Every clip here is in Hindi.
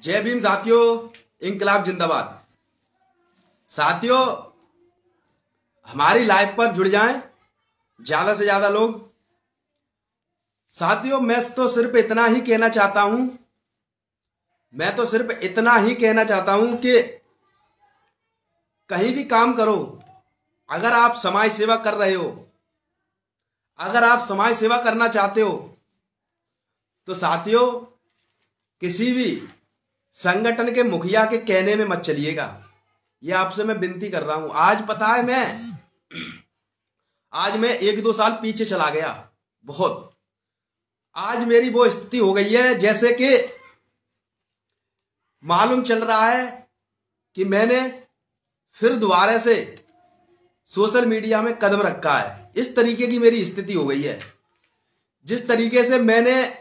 जय भीम साथियों, इंकलाब जिंदाबाद। साथियों, हमारी लाइव पर जुड़ जाएं ज्यादा से ज्यादा लोग। साथियों, मैं तो सिर्फ इतना ही कहना चाहता हूं कि कहीं भी काम करो, अगर आप समाज सेवा कर रहे हो, अगर आप समाज सेवा करना चाहते हो, तो साथियों किसी भी संगठन के मुखिया के कहने में मत चलिएगा। ये आपसे मैं विनती कर रहा हूं। आज पता है, आज मैं 1-2 साल पीछे चला गया बहुत। आज मेरी वो स्थिति हो गई है जैसे कि मालूम चल रहा है कि मैंने फिर दोबारा से सोशल मीडिया में कदम रखा है। इस तरीके की मेरी स्थिति हो गई है। जिस तरीके से मैंने,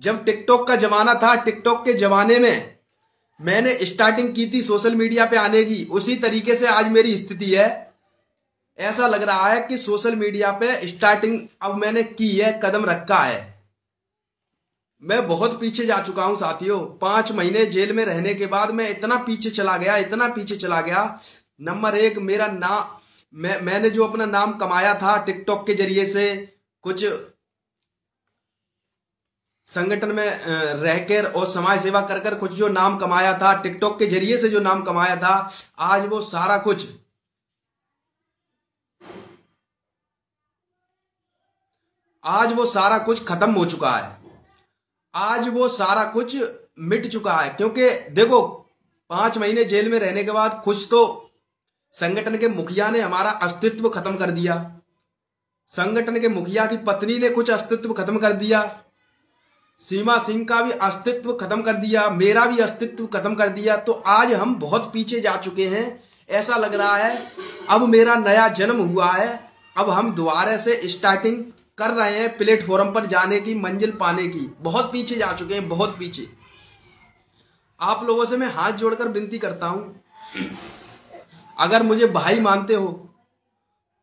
जब टिकटॉक का जमाना था, टिकटॉक के जमाने में मैंने स्टार्टिंग की थी सोशल मीडिया पे आने की, उसी तरीके से आज मेरी स्थिति है। ऐसा लग रहा है कि सोशल मीडिया पे स्टार्टिंग अब मैंने की है, कदम रखा है। मैं बहुत पीछे जा चुका हूं साथियों। 5 महीने जेल में रहने के बाद मैं इतना पीछे चला गया। नंबर 1, मेरा नाम, मैंने जो अपना नाम कमाया था टिकटॉक के जरिए से, कुछ संगठन में रहकर और समाज सेवा कर कर कुछ जो नाम कमाया था, टिकटॉक के जरिए से जो नाम कमाया था, आज वो सारा कुछ खत्म हो चुका है। आज वो सारा कुछ मिट चुका है। क्योंकि देखो, 5 महीने जेल में रहने के बाद कुछ तो संगठन के मुखिया ने हमारा अस्तित्व खत्म कर दिया। संगठन के मुखिया की पत्नी ने कुछ अस्तित्व खत्म कर दिया। सीमा सिंह का भी अस्तित्व खत्म कर दिया, मेरा भी अस्तित्व खत्म कर दिया। तो आज हम बहुत पीछे जा चुके हैं। ऐसा लग रहा है अब मेरा नया जन्म हुआ है। अब हम दोबारा से स्टार्टिंग कर रहे हैं प्लेटफॉर्म पर जाने की, मंजिल पाने की। बहुत पीछे जा चुके हैं, बहुत पीछे। आप लोगों से मैं हाथ जोड़कर विनती करता हूं, अगर मुझे भाई मानते हो,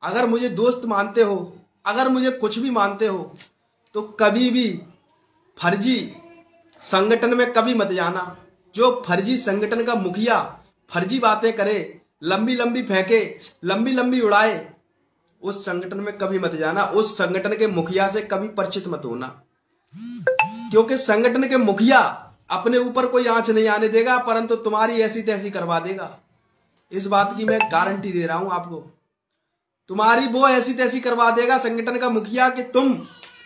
अगर मुझे दोस्त मानते हो, अगर मुझे कुछ भी मानते हो, तो कभी भी फर्जी संगठन में कभी मत जाना। जो फर्जी संगठन का मुखिया फर्जी बातें करे, लंबी लंबी फेंके, लंबी लंबी उड़ाए, उस संगठन में कभी मत जाना। उस संगठन के मुखिया से कभी परिचित मत होना। क्योंकि संगठन के मुखिया अपने ऊपर कोई आंच नहीं आने देगा, परंतु तुम्हारी ऐसी तैसी करवा देगा। इस बात की मैं गारंटी दे रहा हूं आपको। तुम्हारी वो ऐसी तैसी करवा देगा संगठन का मुखिया कि तुम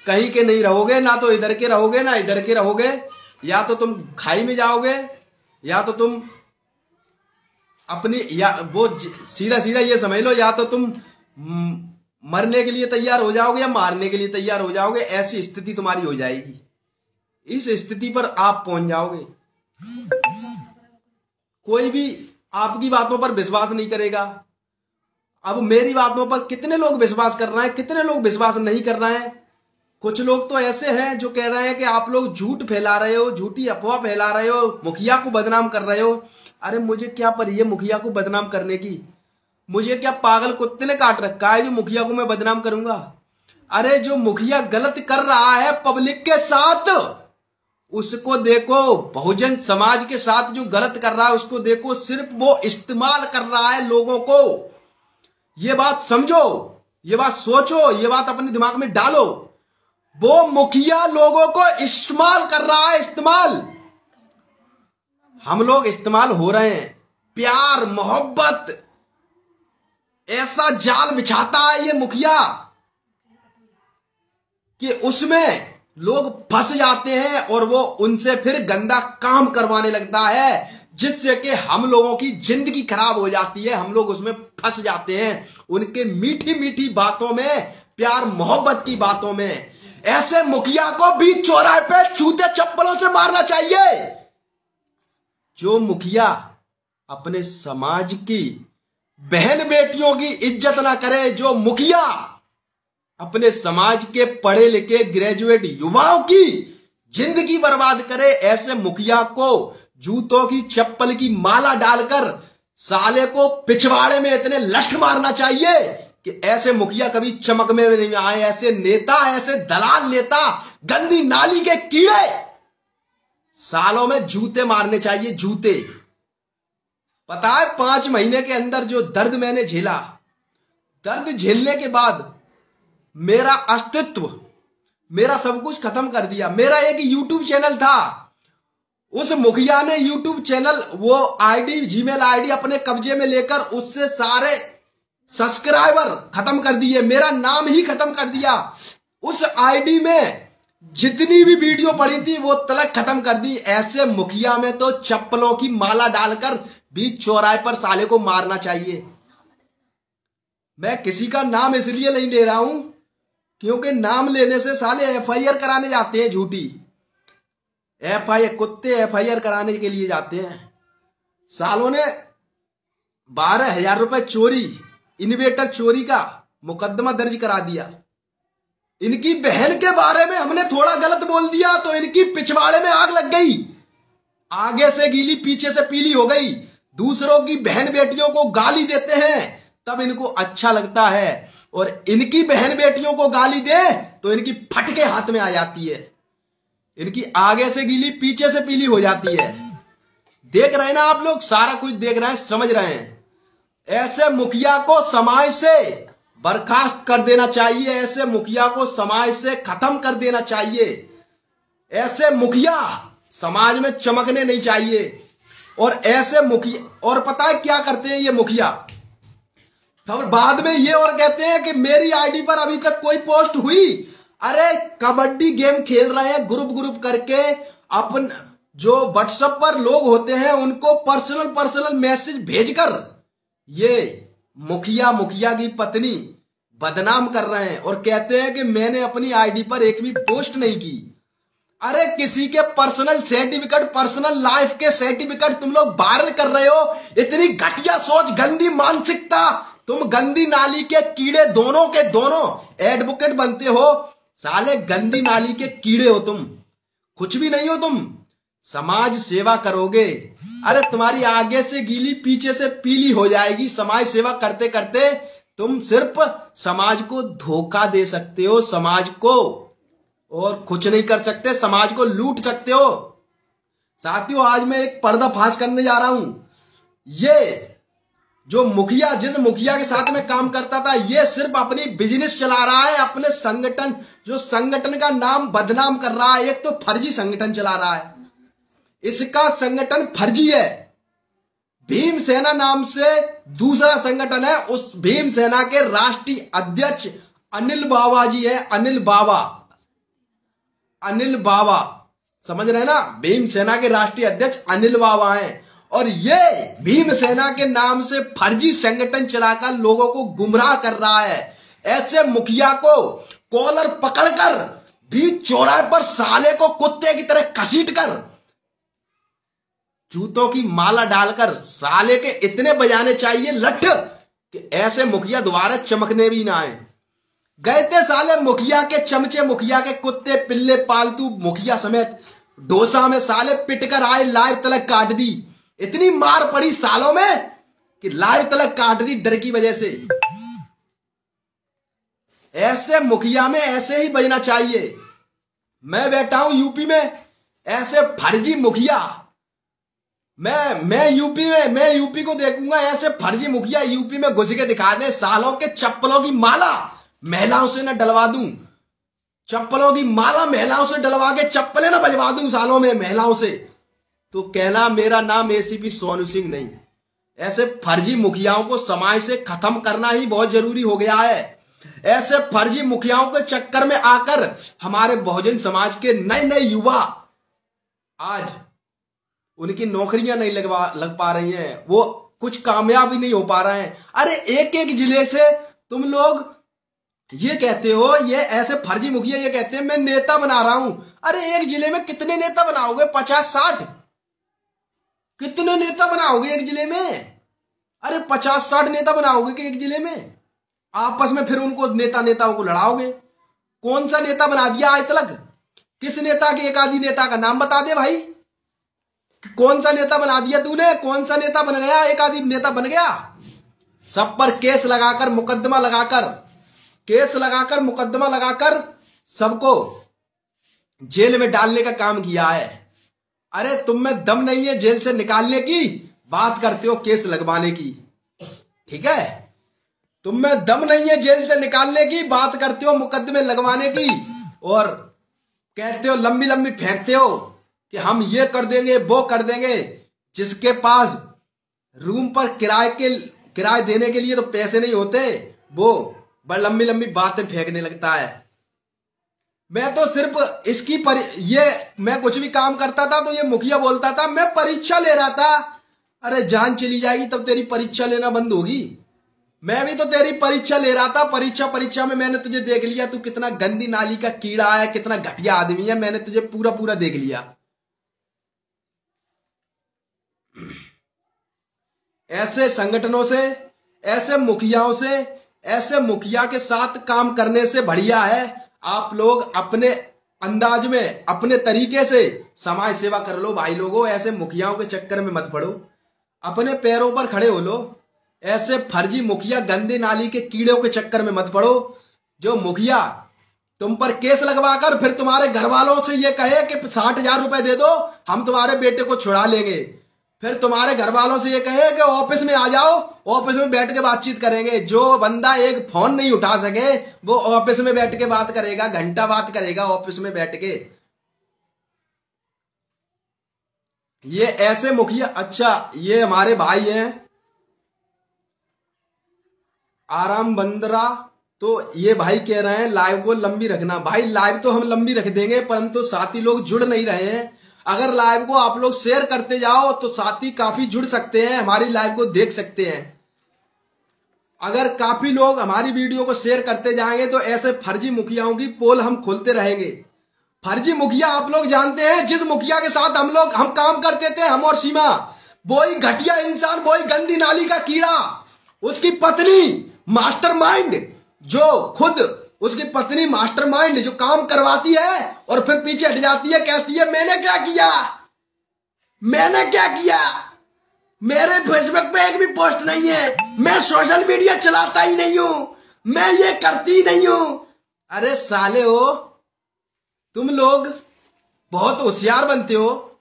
कहीं के नहीं रहोगे, ना तो इधर के रहोगे ना इधर के रहोगे। या तो तुम खाई में जाओगे, या तो तुम अपनी, या वो सीधा सीधा ये समझ लो, या तो तुम मरने के लिए तैयार हो जाओगे या मारने के लिए तैयार हो जाओगे। ऐसी स्थिति तुम्हारी हो जाएगी। इस स्थिति पर आप पहुंच जाओगे। कोई भी आपकी बातों पर विश्वास नहीं करेगा। अब मेरी बातों पर कितने लोग विश्वास कर रहे हैं, कितने लोग विश्वास नहीं कर रहे हैं। कुछ लोग तो ऐसे हैं जो कह रहे हैं कि आप लोग झूठ फैला रहे हो, झूठी अफवाह फैला रहे हो, मुखिया को बदनाम कर रहे हो। अरे मुझे क्या परी है मुखिया को बदनाम करने की? मुझे क्या पागल कुत्ते ने काट रखा है जो मुखिया को मैं बदनाम करूंगा? अरे जो मुखिया गलत कर रहा है पब्लिक के साथ, उसको देखो। बहुजन समाज के साथ जो गलत कर रहा है उसको देखो। सिर्फ वो इस्तेमाल कर रहा है लोगों को। ये बात समझो, ये बात सोचो, ये बात अपने दिमाग में डालो। वो मुखिया लोगों को इस्तेमाल कर रहा है, इस्तेमाल। हम लोग इस्तेमाल हो रहे हैं। प्यार मोहब्बत ऐसा जाल बिछाता है ये मुखिया कि उसमें लोग फंस जाते हैं और वो उनसे फिर गंदा काम करवाने लगता है, जिससे कि हम लोगों की जिंदगी खराब हो जाती है। हम लोग उसमें फंस जाते हैं, उनके मीठी मीठी बातों में, प्यार मोहब्बत की बातों में। ऐसे मुखिया को भी चौराहे पे जूते चप्पलों से मारना चाहिए। जो मुखिया अपने समाज की बहन बेटियों की इज्जत ना करे, जो मुखिया अपने समाज के पढ़े लिखे ग्रेजुएट युवाओं की जिंदगी बर्बाद करे, ऐसे मुखिया को जूतों की चप्पल की माला डालकर साले को पिछवाड़े में इतने लठ मारना चाहिए कि ऐसे मुखिया कभी चमक में नहीं आए। ऐसे नेता, ऐसे दलाल नेता, गंदी नाली के कीड़े सालों में जूते मारने चाहिए, जूते। पता है 5 महीने के अंदर जो दर्द मैंने झेला, दर्द झेलने के बाद मेरा अस्तित्व, मेरा सब कुछ खत्म कर दिया। मेरा एक यूट्यूब चैनल था, उस मुखिया ने यूट्यूब चैनल, वो आईडी, जीमेल आईडी अपने कब्जे में लेकर उससे सारे सब्सक्राइबर खत्म कर दिए, मेरा नाम ही खत्म कर दिया। उस आईडी में जितनी भी वीडियो पड़ी थी वो तलक खत्म कर दी। ऐसे मुखिया में तो चप्पलों की माला डालकर बीच चौराहे पर साले को मारना चाहिए। मैं किसी का नाम इसलिए नहीं ले रहा हूं क्योंकि नाम लेने से साले एफआईआर कराने जाते हैं, झूठी एफआईआर, कुत्ते एफआईआर कराने के लिए जाते हैं। सालों ने 12,000 रुपए चोरी, इन्वेटर चोरी का मुकदमा दर्ज करा दिया। इनकी बहन के बारे में हमने थोड़ा गलत बोल दिया तो इनकी पिछवाड़े में आग लग गई, आगे से गीली पीछे से पीली हो गई। दूसरों की बहन बेटियों को गाली देते हैं तब इनको अच्छा लगता है, और इनकी बहन बेटियों को गाली दे तो इनकी फटके हाथ में आ जाती है, इनकी आगे से गीली पीछे से पीली हो जाती है। देख रहे हैं ना आप लोग, सारा कुछ देख रहे हैं, समझ रहे हैं। ऐसे मुखिया को समाज से बर्खास्त कर देना चाहिए, ऐसे मुखिया को समाज से खत्म कर देना चाहिए। ऐसे मुखिया समाज में चमकने नहीं चाहिए। और ऐसे मुखिया, और पता है क्या करते हैं ये मुखिया, और बाद में ये और कहते हैं कि मेरी आईडी पर अभी तक कोई पोस्ट हुई। अरे कबड्डी गेम खेल रहे हैं ग्रुप करके, अपन जो व्हाट्सएप पर लोग होते हैं उनको पर्सनल मैसेज भेजकर ये मुखिया की पत्नी बदनाम कर रहे हैं और कहते हैं कि मैंने अपनी आईडी पर एक भी पोस्ट नहीं की। अरे किसी के पर्सनल सर्टिफिकेट, पर्सनल लाइफ के सर्टिफिकेट तुम लोग वायरल कर रहे हो। इतनी घटिया सोच, गंदी मानसिकता, तुम गंदी नाली के कीड़े, दोनों के दोनों एडवोकेट बनते हो। साले गंदी नाली के कीड़े हो तुम, कुछ भी नहीं हो तुम। समाज सेवा करोगे, अरे तुम्हारी आगे से गीली पीछे से पीली हो जाएगी। समाज सेवा करते करते तुम सिर्फ समाज को धोखा दे सकते हो, समाज को, और कुछ नहीं कर सकते, समाज को लूट सकते हो। साथियों, आज मैं एक पर्दाफाश करने जा रहा हूं। ये जो मुखिया, जिस मुखिया के साथ में काम करता था, ये सिर्फ अपनी बिजनेस चला रहा है, अपने संगठन, जो संगठन का नाम बदनाम कर रहा है। एक तो फर्जी संगठन चला रहा है, इसका संगठन फर्जी है। भीम सेना नाम से दूसरा संगठन है, उस भीम सेना के राष्ट्रीय अध्यक्ष अनिल बाबा जी है। अनिल बाबा समझ रहे हैं ना, भीम सेना के राष्ट्रीय अध्यक्ष अनिल बाबा हैं। और ये भीम सेना के नाम से फर्जी संगठन चलाकर लोगों को गुमराह कर रहा है। ऐसे मुखिया को कॉलर पकड़कर बीच चौराहे पर साले को कुत्ते की तरह घसीटकर जूतों की माला डालकर साले के इतने बजाने चाहिए लठ कि ऐसे मुखिया दोबारा चमकने भी ना आए। गए थे साले मुखिया के चमचे, मुखिया के कुत्ते पिल्ले पालतू मुखिया समेत डोसा में साले पिटकर आए, लाइव तलक काट दी। इतनी मार पड़ी सालों में कि लाइव तलक काट दी डर की वजह से। ऐसे मुखिया में ऐसे ही बजना चाहिए। मैं बैठा हूं यूपी में, ऐसे फर्जी मुखिया, मैं यूपी को देखूंगा। ऐसे फर्जी मुखिया यूपी में घुस के दिखा दे, सालों के चप्पलों की माला महिलाओं से न डलवा दूं, चप्पलों की माला महिलाओं से डलवा के चप्पलें न बजवा दूं सालों में महिलाओं से, तो कहना मेरा नाम एसीपी सोनू सिंह नहीं। ऐसे फर्जी मुखियाओं को समाज से खत्म करना ही बहुत जरूरी हो गया है। ऐसे फर्जी मुखियाओं के चक्कर में आकर हमारे बहुजन समाज के नए युवा आज उनकी नौकरियां नहीं लग पा रही हैं, वो कुछ कामयाब ही नहीं हो पा रहे हैं। अरे एक जिले से तुम लोग ये कहते हो, ये ऐसे फर्जी मुखिया ये कहते हैं मैं नेता बना रहा हूं। अरे एक जिले में कितने नेता बनाओगे? 50-60? कितने नेता बनाओगे एक जिले में? अरे 50-60 नेता बनाओगे कि एक जिले में? आपस में फिर उनको नेताओं को लड़ाओगे। कौन सा नेता बना दिया आज तक? किस नेता के, एक आदि नेता का नाम बता दे भाई। कौन सा नेता बना दिया तूने? कौन सा नेता बन गया? एक आदि नेता बन गया? सब पर केस लगाकर मुकदमा लगाकर सबको जेल में डालने का काम किया है। अरे तुम में दम नहीं है जेल से निकालने की, बात करते हो केस लगवाने की। ठीक है, तुम में दम नहीं है जेल से निकालने की, बात करते हो मुकदमे लगवाने की, और कहते हो लंबी लंबी फेंकते हो कि हम ये कर देंगे वो कर देंगे। जिसके पास रूम पर किराए देने के लिए तो पैसे नहीं होते, वो बड़ी लंबी लंबी बातें फेंकने लगता है। मैं तो सिर्फ इसकी मैं कुछ भी काम करता था तो ये मुखिया बोलता था मैं परीक्षा ले रहा था। अरे जान चली जाएगी तब तेरी परीक्षा लेना बंद होगी। मैं भी तो तेरी परीक्षा ले रहा था। परीक्षा में मैंने तुझे देख लिया, तू कितना गंदी नाली का कीड़ा है, कितना घटिया आदमी है, मैंने तुझे पूरा देख लिया। ऐसे संगठनों से, ऐसे मुखियाओं से, ऐसे मुखिया के साथ काम करने से बढ़िया है आप लोग अपने अंदाज में, अपने तरीके से समाज सेवा कर लो। भाई लोगों, ऐसे मुखियाओं के चक्कर में मत पड़ो, अपने पैरों पर खड़े हो लो। ऐसे फर्जी मुखिया, गंदे नाली के कीड़ों के चक्कर में मत पड़ो। जो मुखिया तुम पर केस लगवाकर फिर तुम्हारे घर वालों से ये कहे कि 60,000 रुपए दे दो, हम तुम्हारे बेटे को छुड़ा लेंगे, फिर तुम्हारे घर वालों से ये कहे कि ऑफिस में आ जाओ, ऑफिस में बैठ के बातचीत करेंगे। जो बंदा एक फोन नहीं उठा सके वो ऑफिस में बैठ के बात करेगा, घंटा बात करेगा ऑफिस में बैठ के। ये ऐसे मुखिया। अच्छा, ये हमारे भाई हैं आराम बंदरा, तो ये भाई कह रहे हैं लाइव को लंबी रखना। भाई लाइव तो हम लंबी रख देंगे, परंतु साथी लोग जुड़ नहीं रहे हैं। अगर लाइव को आप लोग शेयर करते जाओ तो साथी काफी जुड़ सकते हैं, हमारी लाइव को देख सकते हैं। अगर काफी लोग हमारी वीडियो को शेयर करते जाएंगे तो ऐसे फर्जी मुखियाओं की पोल हम खोलते रहेंगे। फर्जी मुखिया आप लोग जानते हैं, जिस मुखिया के साथ हम काम करते थे, हम और सीमा, वही घटिया इंसान, वही गंदी नाली का कीड़ा, उसकी पत्नी मास्टरमाइंड, जो खुद उसकी पत्नी मास्टरमाइंड जो काम करवाती है और फिर पीछे हट जाती है, कहती है मैंने क्या किया, मैंने क्या किया, मेरे फेसबुक पे एक भी पोस्ट नहीं है, मैं सोशल मीडिया चलाता ही नहीं हूं, मैं ये करती ही नहीं हूं। अरे साले हो, तुम लोग बहुत होशियार बनते हो।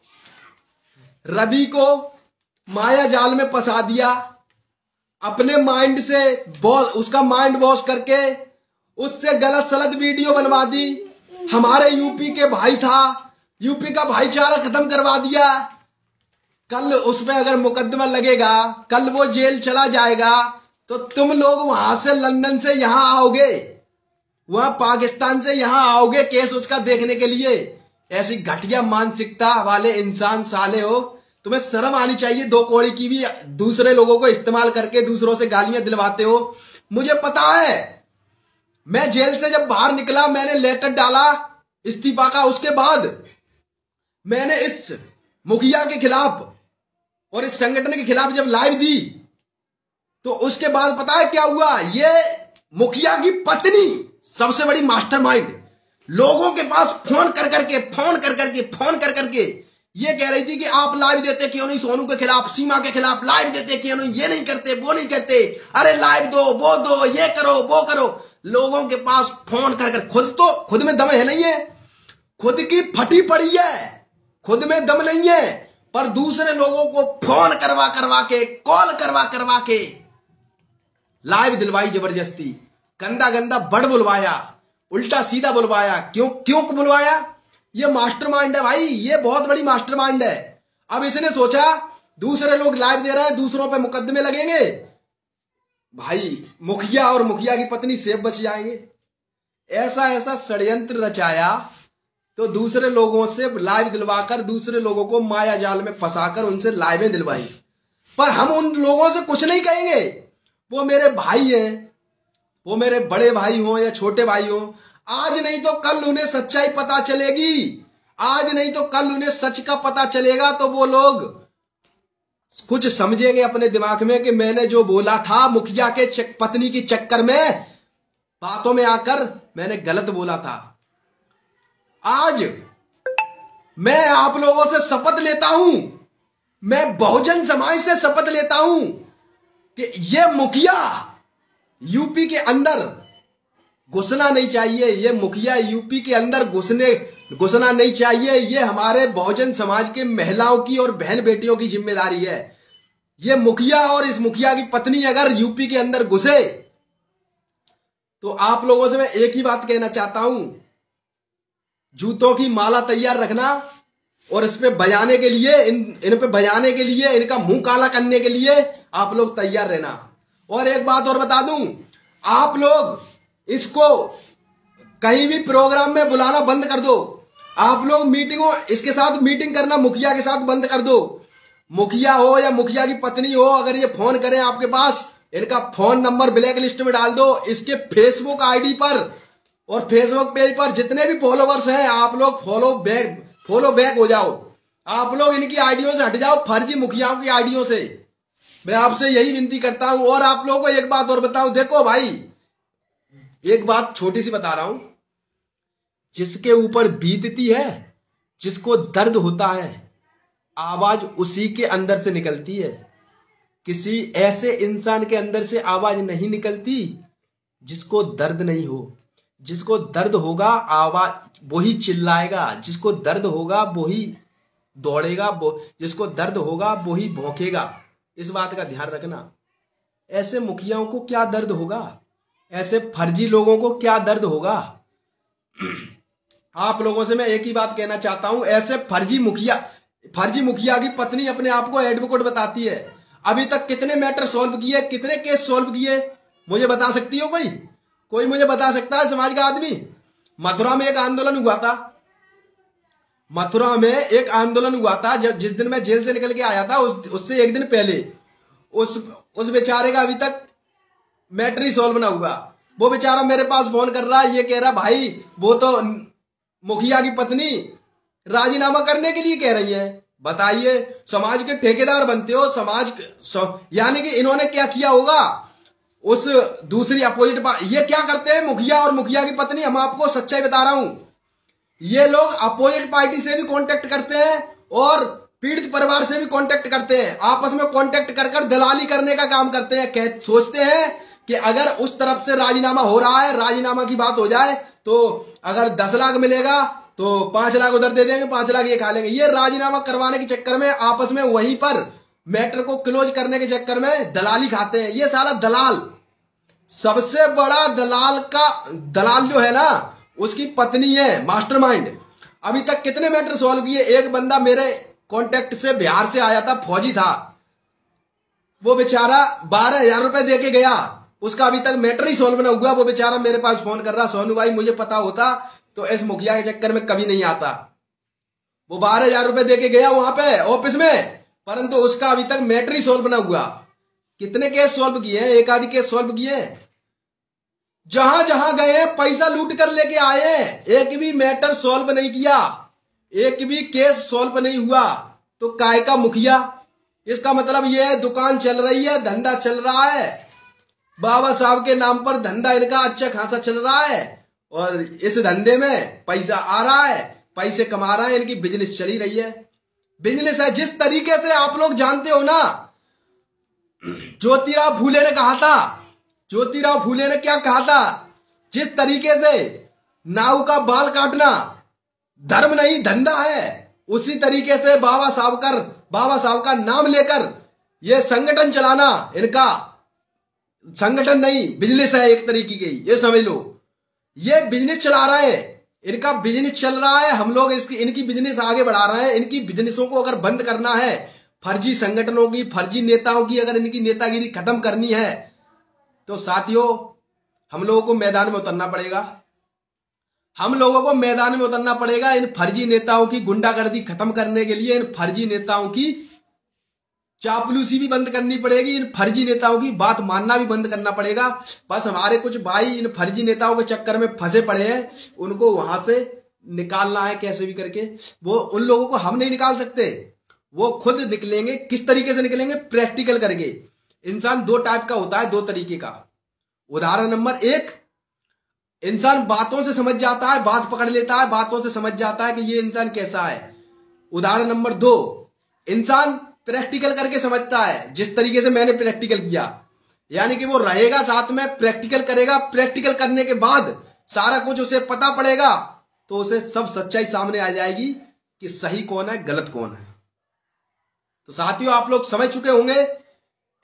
रवि को माया जाल में फंसा दिया, अपने माइंड से उसका माइंड वॉश करके उससे गलत सलत वीडियो बनवा दी। हमारे यूपी के भाई था, यूपी का भाईचारा खत्म करवा दिया। कल उस पे अगर मुकदमा लगेगा, कल वो जेल चला जाएगा, तो तुम लोग वहां से लंदन से यहां आओगे, वहां पाकिस्तान से यहां आओगे केस उसका देखने के लिए। ऐसी घटिया मानसिकता वाले इंसान साले हो, तुम्हें शर्म आनी चाहिए। दो कौड़ी की भी दूसरे लोगों को इस्तेमाल करके दूसरों से गालियां दिलवाते हो। मुझे पता है, मैं जेल से जब बाहर निकला, मैंने लेटर डाला इस्तीफा का, उसके बाद मैंने इस मुखिया के खिलाफ और इस संगठन के खिलाफ जब लाइव दी, तो उसके बाद पता है क्या हुआ? ये मुखिया की पत्नी सबसे बड़ी मास्टरमाइंड लोगों के पास फोन कर करके ये कह रही थी कि आप लाइव देते क्यों नहीं सोनू के खिलाफ, सीमा के खिलाफ लाइव देते क्यों नहीं, ये नहीं करते वो नहीं करते, अरे लाइव दो, वो दो, ये करो वो करो। लोगों के पास फोन कर खुद में दम है नहीं है, खुद की फटी पड़ी है, खुद में दम नहीं है, पर दूसरे लोगों को फोन करवा के, कॉल करवा के लाइव दिलवाई जबरदस्ती। गंदा बड़ बुलवाया, उल्टा सीधा बुलवाया। क्यों बुलवाया? ये मास्टरमाइंड है भाई, ये बहुत बड़ी मास्टरमाइंड है। अब इसने सोचा दूसरे लोग लाइव दे रहे हैं, दूसरों पे मुकदमे लगेंगे, भाई मुखिया और मुखिया की पत्नी सेफ बच जाएंगे। ऐसा षड्यंत्र रचाया, तो दूसरे लोगों से लाइव दिलवाकर दूसरे लोगों को माया जाल में फंसाकर उनसे लाइवें दिलवाई। पर हम उन लोगों से कुछ नहीं कहेंगे, वो मेरे भाई हैं, वो मेरे बड़े भाई हों या छोटे भाई हों। आज नहीं तो कल उन्हें सच्चाई पता चलेगी, आज नहीं तो कल उन्हें सच का पता चलेगा, तो वो लोग कुछ समझेंगे अपने दिमाग में कि मैंने जो बोला था मुखिया के पत्नी की चक्कर में, बातों में आकर मैंने गलत बोला था। आज मैं आप लोगों से शपथ लेता हूं, मैं बहुजन समाज से शपथ लेता हूं कि ये मुखिया यूपी के अंदर घुसना नहीं चाहिए। ये मुखिया यूपी के अंदर घुसने घुसना नहीं चाहिए। ये हमारे बहुजन समाज के महिलाओं की और बहन बेटियों की जिम्मेदारी है। ये मुखिया और इस मुखिया की पत्नी अगर यूपी के अंदर घुसे तो आप लोगों से मैं एक ही बात कहना चाहता हूं, जूतों की माला तैयार रखना और इस पे बजाने के लिए, इन पे बजाने के लिए, इनका मुंह काला करने के लिए आप लोग तैयार रहना। और एक बात और बता दूं, आप लोग इसको कहीं भी प्रोग्राम में बुलाना बंद कर दो। आप लोग मीटिंगों, इसके साथ मीटिंग करना मुखिया के साथ बंद कर दो। मुखिया हो या मुखिया की पत्नी हो, अगर ये फोन करें आपके पास, इनका फोन नंबर ब्लैक लिस्ट में डाल दो। इसके फेसबुक आईडी पर और फेसबुक पेज पर जितने भी फॉलोवर्स हैं, आप लोग फॉलो बैक हो जाओ। आप लोग इनकी आईडियों से हट जाओ, फर्जी मुखियाओं की आईडियों से। मैं आपसे यही विनती करता हूं। और आप लोगों को एक बात और बताऊं, देखो भाई, एक बात छोटी सी बता रहा हूं, जिसके ऊपर बीतती है, जिसको दर्द होता है, आवाज उसी के अंदर से निकलती है। किसी ऐसे इंसान के अंदर से आवाज नहीं निकलती जिसको दर्द नहीं हो। जिसको दर्द होगा आवाज वही चिल्लाएगा, जिसको दर्द होगा वही दौड़ेगा, जिसको दर्द होगा वही भौंकेगा। इस बात का ध्यान रखना। ऐसे मुखियाओं को क्या दर्द होगा, ऐसे फर्जी लोगों को क्या दर्द होगा। आप लोगों से मैं एक ही बात कहना चाहता हूं, ऐसे फर्जी मुखिया की पत्नी अपने आप को एडवोकेट बताती है। अभी तक कितने मैटर सॉल्व किए, कितने केस सॉल्व किए, मुझे बता सकती हो? कोई मुझे बता सकता है समाज का आदमी? मथुरा में एक आंदोलन हुआ था, मथुरा में एक आंदोलन हुआ था, जब जिस दिन मैं जेल से निकल के आया था उससे एक दिन पहले उस बेचारे का अभी तक मैटर ही सॉल्व ना हुआ। वो बेचारा मेरे पास फोन कर रहा है, ये कह रहा भाई वो तो मुखिया की पत्नी राजीनामा करने के लिए कह रही है। बताइए, समाज के ठेकेदार बनते हो, यानी कि इन्होंने क्या किया होगा उस दूसरी अपोजिट ये क्या करते हैं मुखिया और मुखिया की पत्नी, हम आपको सच्चाई बता रहा हूं, ये लोग अपोजिट पार्टी से भी कांटेक्ट करते हैं और पीड़ित परिवार से भी कांटेक्ट करते हैं। आपस में कांटेक्ट कर दलाली करने का काम करते हैं। सोचते हैं कि अगर उस तरफ से राजीनामा हो रहा है, राजीनामा की बात हो जाए तो अगर 10 लाख मिलेगा तो 5 लाख उधर दे देंगे, 5 लाख ये खा लेंगे। ये राजीनामा करवाने के चक्कर में आपस में वहीं पर मैटर को क्लोज करने के चक्कर में दलाली खाते हैं। ये साला दलाल, सबसे बड़ा दलाल जो है ना, उसकी पत्नी है मास्टरमाइंड। अभी तक कितने मैटर सॉल्व किए। एक बंदा मेरे कांटेक्ट से बिहार से आया था, फौजी था, वो बेचारा 12,000 रुपए दे के गया, उसका अभी तक मैटर ही सॉल्व ना हुआ। वो बेचारा मेरे पास फोन कर रहा, सोनू भाई मुझे पता होता तो इस मुखिया के चक्कर में कभी नहीं आता। वो 12,000 रुपए दे के गया वहां पे ऑफिस में, परंतु उसका अभी तक मैटर ही सॉल्व ना हुआ। कितने केस सॉल्व किए हैं? एक आधी केस सॉल्व किए हैं। जहां जहां गए पैसा लूट कर लेके आए, एक भी मैटर सॉल्व नहीं किया, एक भी केस सॉल्व नहीं हुआ। तो काय का मुखिया? इसका मतलब यह है दुकान चल रही है, धंधा चल रहा है, बाबा साहब के नाम पर धंधा इनका अच्छा खासा चल रहा है और इस धंधे में पैसा आ रहा है, पैसे कमा रहा है, इनकी बिजनेस चली रही है। बिजनेस है जिस तरीके से आप लोग जानते हो ना, ज्योतिराव फूले ने कहा था, ज्योतिराव फूले ने क्या कहा था, जिस तरीके से नाव का बाल काटना धर्म नहीं धंधा है, उसी तरीके से बाबा साहब का नाम लेकर यह संगठन चलाना इनका संगठन नहीं बिजनेस है एक तरीके की। ये समझ लो, ये बिजनेस चला रहा है, इनका बिजनेस चल रहा है। हम लोग इनकी बिजनेस आगे बढ़ा रहे हैं। इनकी बिजनेसों को अगर बंद करना है, फर्जी संगठनों की, फर्जी नेताओं की अगर इनकी नेतागिरी खत्म करनी है, तो साथियों हम लोगों को मैदान में उतरना पड़ेगा। हम लोगों को मैदान में उतरना पड़ेगा। इन फर्जी नेताओं की गुंडागर्दी खत्म करने के लिए इन फर्जी नेताओं की चापलूसी भी बंद करनी पड़ेगी, इन फर्जी नेताओं की बात मानना भी बंद करना पड़ेगा। बस हमारे कुछ भाई इन फर्जी नेताओं के चक्कर में फंसे पड़े हैं, उनको वहां से निकालना है कैसे भी करके। वो उन लोगों को हम नहीं निकाल सकते, वो खुद निकलेंगे। किस तरीके से निकलेंगे? प्रैक्टिकल करके। इंसान 2 टाइप का होता है, 2 तरीके का। उदाहरण नंबर 1, इंसान बातों से समझ जाता है, बात पकड़ लेता है, बातों से समझ जाता है कि ये इंसान कैसा है। उदाहरण नंबर 2, इंसान प्रैक्टिकल करके समझता है, जिस तरीके से मैंने प्रैक्टिकल किया। यानी कि वो रहेगा साथ में, प्रैक्टिकल करेगा, प्रैक्टिकल करने के बाद सारा कुछ उसे पता पड़ेगा तो उसे सब सच्चाई सामने आ जाएगी कि सही कौन है गलत कौन है। तो साथियों, आप लोग समझ चुके होंगे,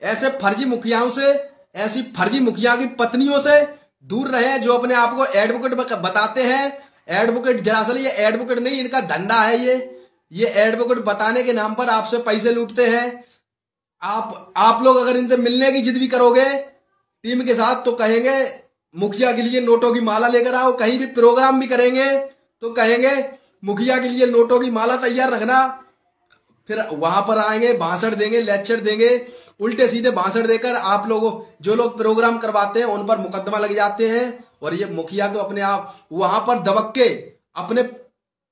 ऐसे फर्जी मुखियाओं से, ऐसी फर्जी मुखिया की पत्नियों से दूर रहे जो अपने आप को एडवोकेट बताते हैं। एडवोकेट दरअसल ये एडवोकेट नहीं, इनका धंधा है। ये एडवोकेट बताने के नाम पर आपसे पैसे लूटते हैं। आप लोग अगर इनसे मिलने की जिद भी करोगे टीम के साथ तो कहेंगे मुखिया के लिए नोटों की माला लेकर आओ। कहीं भी प्रोग्राम भी करेंगे तो कहेंगे मुखिया के लिए नोटों की माला तैयार रखना। फिर वहां पर आएंगे, भाषण देंगे, लेक्चर देंगे, उल्टे सीधे भाषण देकर आप लोगों जो लोग प्रोग्राम करवाते हैं उन पर मुकदमा लग जाते हैं। और ये मुखिया तो अपने आप वहां पर दबक के अपने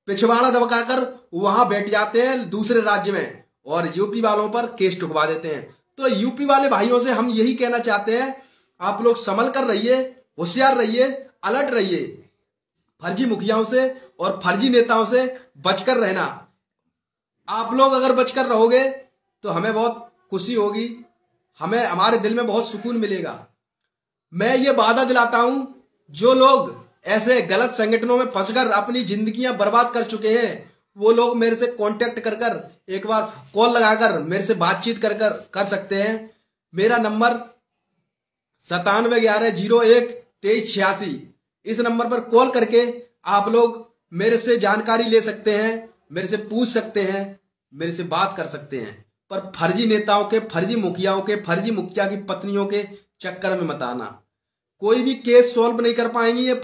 पिछवाड़ा दबकाकर वहां बैठ जाते हैं दूसरे राज्य में और यूपी वालों पर केस ठुकवा देते हैं। तो यूपी वाले भाइयों से हम यही कहना चाहते हैं, आप लोग संभल कर रहिए, होशियार रहिए, अलर्ट रहिए। फर्जी मुखियाओं से और फर्जी नेताओं से बचकर रहना। आप लोग अगर बचकर रहोगे तो हमें बहुत खुशी होगी, हमें हमारे दिल में बहुत सुकून मिलेगा। मैं ये वादा दिलाता हूं, जो लोग ऐसे गलत संगठनों में फंसकर अपनी जिंदगियां बर्बाद कर चुके हैं वो लोग मेरे से कांटेक्ट कर एक बार कॉल लगाकर मेरे से बातचीत कर सकते हैं। मेरा नंबर 9711012386। इस नंबर पर कॉल करके आप लोग मेरे से जानकारी ले सकते हैं, मेरे से पूछ सकते हैं, मेरे से बात कर सकते हैं। पर फर्जी नेताओं के, फर्जी मुखियाओं के, फर्जी मुखिया की पत्नियों के चक्कर में मत आना। कोई भी केस सॉल्व नहीं कर पाएंगी ये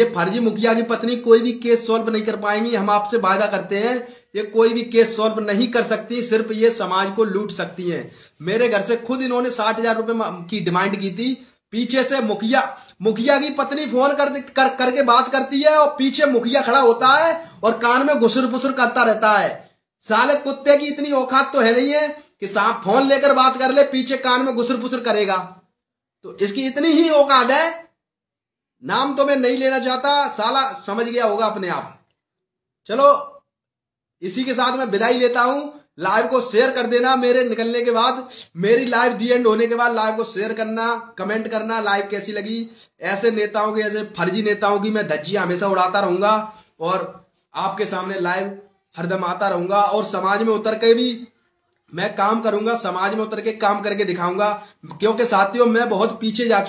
फर्जी मुखिया की पत्नी कोई भी केस सॉल्व नहीं कर पाएंगी। हम आपसे वादा करते हैं ये कोई भी केस सॉल्व नहीं कर सकती, सिर्फ ये समाज को लूट सकती हैं। मेरे घर से खुद इन्होंने 60,000 रुपए की डिमांड की थी। पीछे से मुखिया की पत्नी फोन करके बात करती है और पीछे मुखिया खड़ा होता है और कान में घुसुर फुसुर करता रहता है। साले कुत्ते की इतनी औकात तो है नहीं है कि सांप फोन लेकर बात कर ले, पीछे कान में घुसुर फुसुर करेगा। तो इसकी इतनी ही औकात है। नाम तो मैं नहीं लेना चाहता, साला समझ गया होगा अपने आप। चलो इसी के साथ मैं विदाई लेता हूं। लाइव को शेयर कर देना मेरे निकलने के बाद, मेरी लाइव दी एंड होने के बाद लाइव को शेयर करना, कमेंट करना लाइव कैसी लगी। ऐसे नेताओं की, ऐसे फर्जी नेताओं की मैं धज्जियां हमेशा उड़ाता रहूंगा और आपके सामने लाइव हरदम आता रहूंगा। और समाज में उतर के भी मैं काम करूंगा, समाज में उतर के काम करके दिखाऊंगा। क्योंकि साथियों मैं बहुत पीछे जा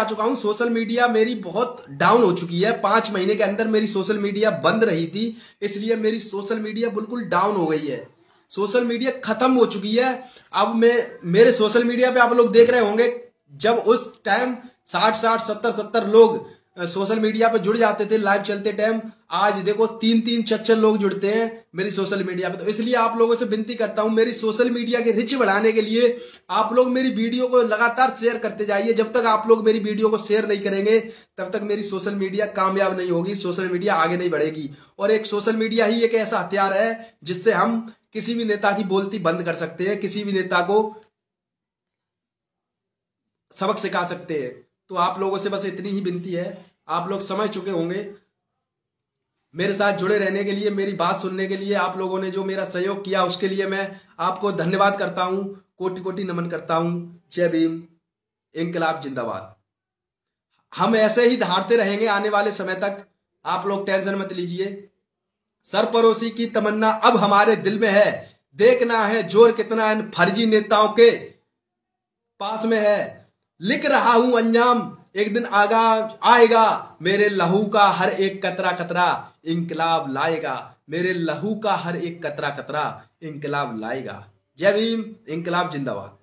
चुका हूं, सोशल मीडिया मेरी बहुत डाउन हो चुकी है। 5 महीने के अंदर मेरी सोशल मीडिया बंद रही थी, इसलिए मेरी सोशल मीडिया बिल्कुल डाउन हो गई है। सोशल मीडिया खत्म हो चुकी है। अब मेरे सोशल मीडिया पे आप लोग देख रहे होंगे, जब उस टाइम 60 70 लोग सोशल मीडिया पे जुड़ जाते थे लाइव चलते टाइम, आज देखो 3 4 लोग जुड़ते हैं मेरी सोशल मीडिया पे। तो इसलिए आप लोगों से विनती करता हूं, मेरी सोशल मीडिया के रिच बढ़ाने के लिए आप लोग मेरी वीडियो को लगातार शेयर करते जाइए। जब तक आप लोग मेरी वीडियो को शेयर नहीं करेंगे तब तक मेरी सोशल मीडिया कामयाब नहीं होगी, सोशल मीडिया आगे नहीं बढ़ेगी। और एक सोशल मीडिया ही एक ऐसा हथियार है जिससे हम किसी भी नेता की बोलती बंद कर सकते हैं, किसी भी नेता को सबक सिखा सकते हैं। तो आप लोगों से बस इतनी ही विनती है। आप लोग समझ चुके होंगे। मेरे साथ जुड़े रहने के लिए, मेरी बात सुनने के लिए, आप लोगों ने जो मेरा सहयोग किया उसके लिए मैं आपको धन्यवाद करता हूं, कोटि कोटि नमन करता हूं। जय भीम, इंकलाब जिंदाबाद। हम ऐसे ही धारते रहेंगे आने वाले समय तक, आप लोग टेंशन मत लीजिए। सरपरोसी की तमन्ना अब हमारे दिल में है, देखना है जोर कितना इन फर्जी नेताओं के पास में है। लिख रहा हूं अंजाम, एक दिन आएगा, मेरे लहू का हर एक कतरा कतरा इंकलाब लाएगा, मेरे लहू का हर एक कतरा कतरा इंकलाब लाएगा। जय भीम, इंकलाब जिंदाबाद।